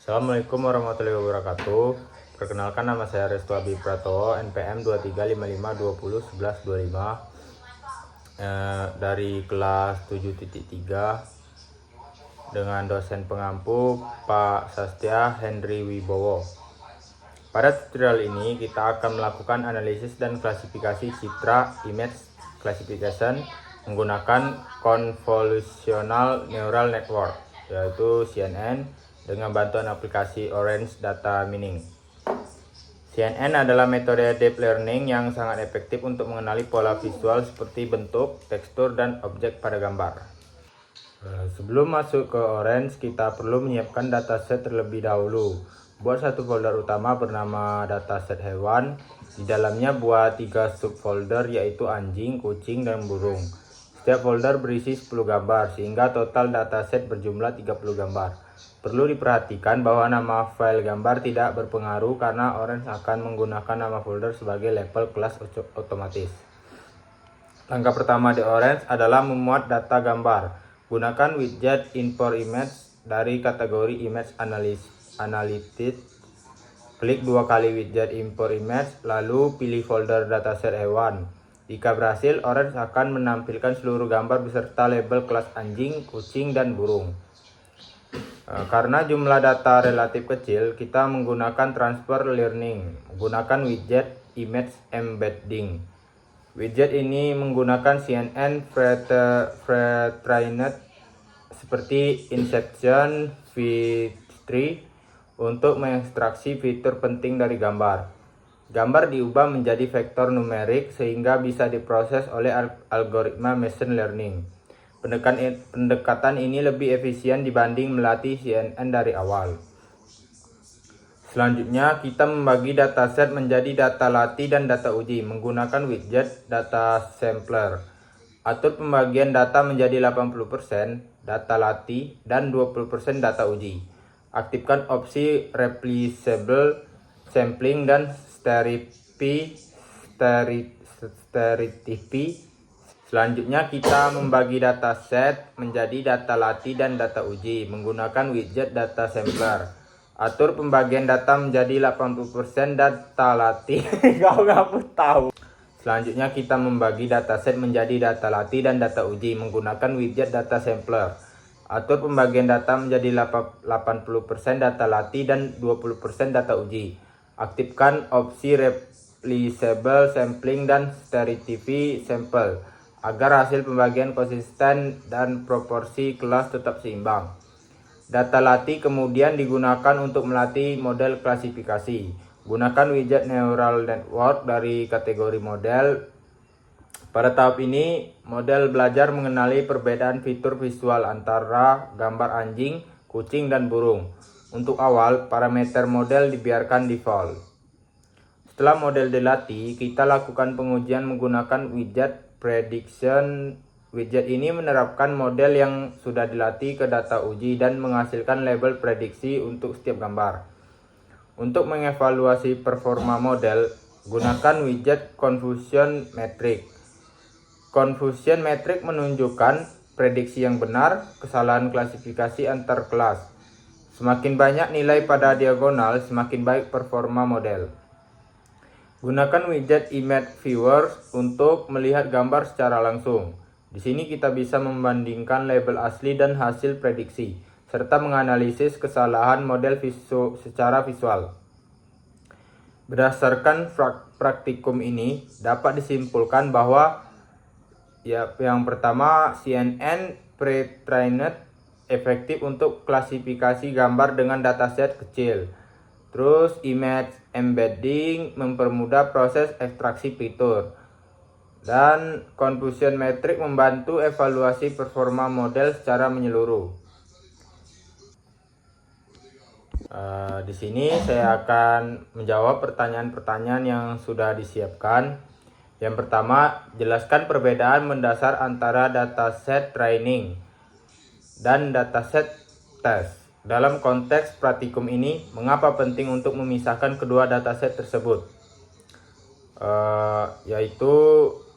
Assalamualaikum warahmatullahi wabarakatuh. Perkenalkan, nama saya Restu Abi Pratowo, NPM 2355201125, dari kelas 7.3 dengan dosen pengampu Pak Sastya Henry Wibowo. Pada tutorial ini kita akan melakukan analisis dan klasifikasi citra image classification menggunakan Convolutional Neural Network, yaitu CNN, dengan bantuan aplikasi Orange Data Mining. CNN adalah metode deep learning yang sangat efektif untuk mengenali pola visual seperti bentuk, tekstur, dan objek pada gambar. Sebelum masuk ke Orange, kita perlu menyiapkan dataset terlebih dahulu. Buat satu folder utama bernama dataset hewan. Di dalamnya buat 3 subfolder, yaitu anjing, kucing, dan burung. Setiap folder berisi 10 gambar, sehingga total dataset berjumlah 30 gambar. Perlu diperhatikan bahwa nama file gambar tidak berpengaruh karena Orange akan menggunakan nama folder sebagai label kelas otomatis. Langkah pertama di Orange adalah memuat data gambar. Gunakan widget import image dari kategori image analytics. Klik 2 kali widget import image, lalu pilih folder dataset hewan. Jika berhasil, Orange akan menampilkan seluruh gambar beserta label kelas anjing, kucing, dan burung. Karena jumlah data relatif kecil, kita menggunakan transfer learning menggunakan widget image embedding. Widget ini menggunakan CNN pre-trained seperti Inception V3 untuk mengekstraksi fitur penting dari gambar. Gambar diubah menjadi vektor numerik sehingga bisa diproses oleh algoritma machine learning. Pendekatan ini lebih efisien dibanding melatih CNN dari awal. Selanjutnya, kita membagi dataset menjadi data latih dan data uji menggunakan widget data sampler. Atur pembagian data menjadi 80% data latih dan 20% data uji. Aktifkan opsi replicable sampling dan stereotypy. Selanjutnya, kita membagi dataset menjadi data latih dan data uji menggunakan widget data sampler. Atur pembagian data menjadi 80% data latih. Kau tahu. Selanjutnya, kita membagi dataset menjadi data latih dan data uji menggunakan widget data sampler. Atur pembagian data menjadi 80% data latih dan 20% data uji. Aktifkan opsi replicable sampling dan stereotypy sample agar hasil pembagian konsisten dan proporsi kelas tetap seimbang. Data latih kemudian digunakan untuk melatih model klasifikasi. Gunakan widget neural network dari kategori model. Pada tahap ini, model belajar mengenali perbedaan fitur visual antara gambar anjing, kucing, dan burung. Untuk awal, parameter model dibiarkan default. Setelah model dilatih, kita lakukan pengujian menggunakan widget prediction. Widget ini menerapkan model yang sudah dilatih ke data uji dan menghasilkan label prediksi untuk setiap gambar. Untuk mengevaluasi performa model, gunakan widget confusion metric. Confusion metric menunjukkan prediksi yang benar, kesalahan klasifikasi antar kelas. Semakin banyak nilai pada diagonal, semakin baik performa model. Gunakan widget image viewer untuk melihat gambar secara langsung. Di sini kita bisa membandingkan label asli dan hasil prediksi, serta menganalisis kesalahan model secara visual. Berdasarkan praktikum ini, dapat disimpulkan bahwa yang pertama, CNN pre-trained efektif untuk klasifikasi gambar dengan dataset kecil. Terus image embedding mempermudah proses ekstraksi fitur. Dan confusion metric membantu evaluasi performa model secara menyeluruh. Di sini saya akan menjawab pertanyaan-pertanyaan yang sudah disiapkan. Yang pertama, jelaskan perbedaan mendasar antara dataset training dan dataset test. Dalam konteks praktikum ini, mengapa penting untuk memisahkan kedua dataset tersebut? Yaitu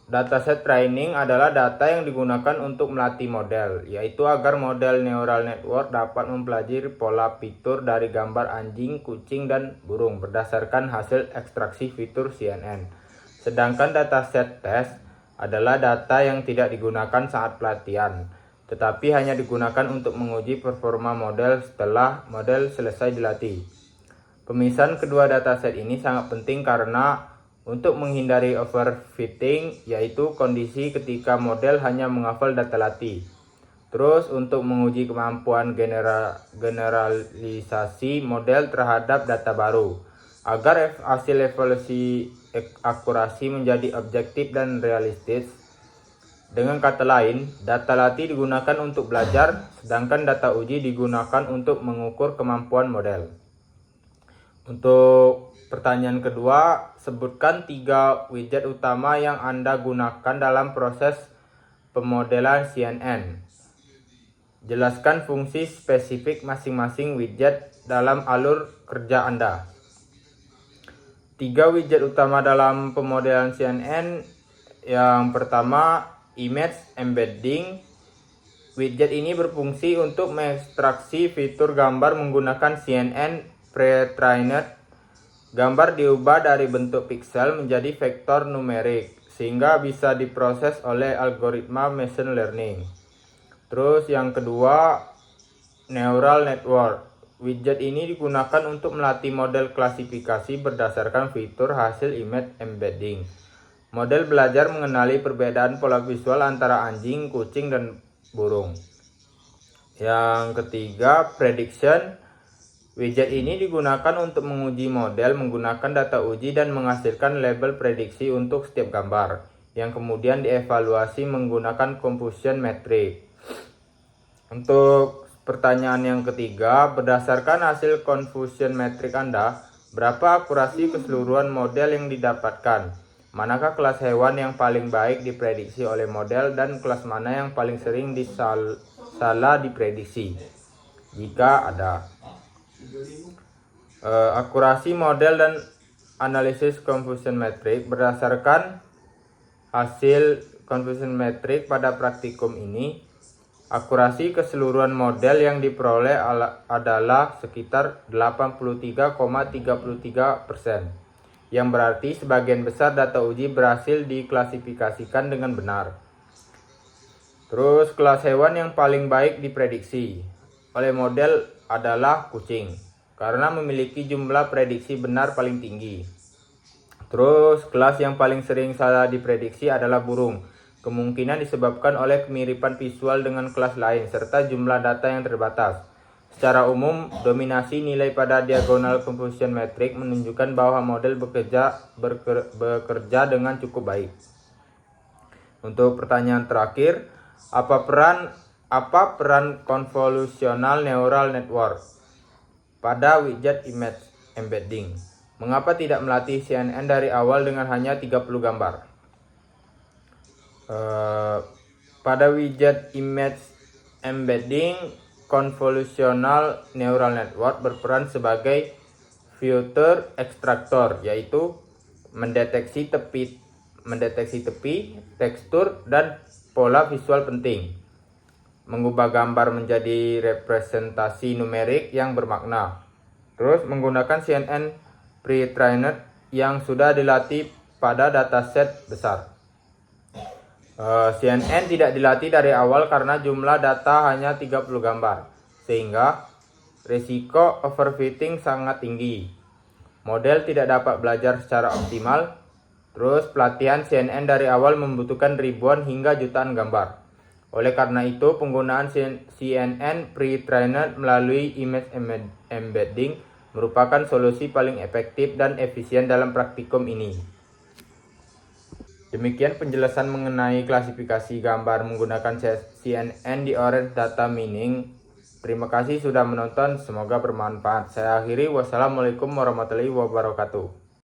Dataset training adalah data yang digunakan untuk melatih model, yaitu agar model neural network dapat mempelajari pola fitur dari gambar anjing, kucing, dan burung berdasarkan hasil ekstraksi fitur CNN. Sedangkan dataset test adalah data yang tidak digunakan saat pelatihan, tetapi hanya digunakan untuk menguji performa model setelah model selesai dilatih. Pemisahan kedua dataset ini sangat penting karena untuk menghindari overfitting, yaitu kondisi ketika model hanya menghafal data latih. Terus untuk menguji kemampuan generalisasi model terhadap data baru, agar hasil evaluasi akurasi menjadi objektif dan realistis. Dengan kata lain, data latih digunakan untuk belajar, sedangkan data uji digunakan untuk mengukur kemampuan model. Untuk pertanyaan kedua, sebutkan 3 widget utama yang Anda gunakan dalam proses pemodelan CNN. Jelaskan fungsi spesifik masing-masing widget dalam alur kerja Anda. 3 widget utama dalam pemodelan CNN. Yang pertama, image embedding. Widget ini berfungsi untuk mengekstraksi fitur gambar menggunakan CNN pre-trained. Gambar diubah dari bentuk piksel menjadi vektor numerik sehingga bisa diproses oleh algoritma machine learning. Terus yang kedua, neural network. Widget ini digunakan untuk melatih model klasifikasi berdasarkan fitur hasil image embedding. Model belajar mengenali perbedaan pola visual antara anjing, kucing, dan burung. Yang ketiga, prediction. Widget ini digunakan untuk menguji model menggunakan data uji dan menghasilkan label prediksi untuk setiap gambar, yang kemudian dievaluasi menggunakan confusion metric. Untuk pertanyaan yang ketiga, berdasarkan hasil confusion metric Anda, berapa akurasi keseluruhan model yang didapatkan? Manakah kelas hewan yang paling baik diprediksi oleh model dan kelas mana yang paling sering salah diprediksi? Jika ada. Akurasi model dan analisis confusion metric. Berdasarkan hasil confusion metric pada praktikum ini, akurasi keseluruhan model yang diperoleh adalah sekitar 83,33%, yang berarti sebagian besar data uji berhasil diklasifikasikan dengan benar. Terus kelas hewan yang paling baik diprediksi oleh model adalah kucing, karena memiliki jumlah prediksi benar paling tinggi. Terus kelas yang paling sering salah diprediksi adalah burung, kemungkinan disebabkan oleh kemiripan visual dengan kelas lain serta jumlah data yang terbatas. Secara umum, dominasi nilai pada diagonal confusion metric menunjukkan bahwa model bekerja dengan cukup baik. Untuk pertanyaan terakhir, apa peran konvolusional neural network pada widget image embedding? Mengapa tidak melatih CNN dari awal dengan hanya 30 gambar? Pada widget image embedding, konvolusional neural network berperan sebagai filter ekstraktor, yaitu mendeteksi tepi, tekstur, dan pola visual penting, mengubah gambar menjadi representasi numerik yang bermakna. Terus menggunakan CNN pre-trained yang sudah dilatih pada dataset besar. CNN tidak dilatih dari awal karena jumlah data hanya 30 gambar, sehingga risiko overfitting sangat tinggi. Model tidak dapat belajar secara optimal. Terus pelatihan CNN dari awal membutuhkan ribuan hingga jutaan gambar. Oleh karena itu, penggunaan CNN pre-trained melalui image embedding merupakan solusi paling efektif dan efisien dalam praktikum ini. Demikian penjelasan mengenai klasifikasi gambar menggunakan CNN di Orange Data Mining. Terima kasih sudah menonton, semoga bermanfaat. Saya akhiri, wassalamualaikum warahmatullahi wabarakatuh.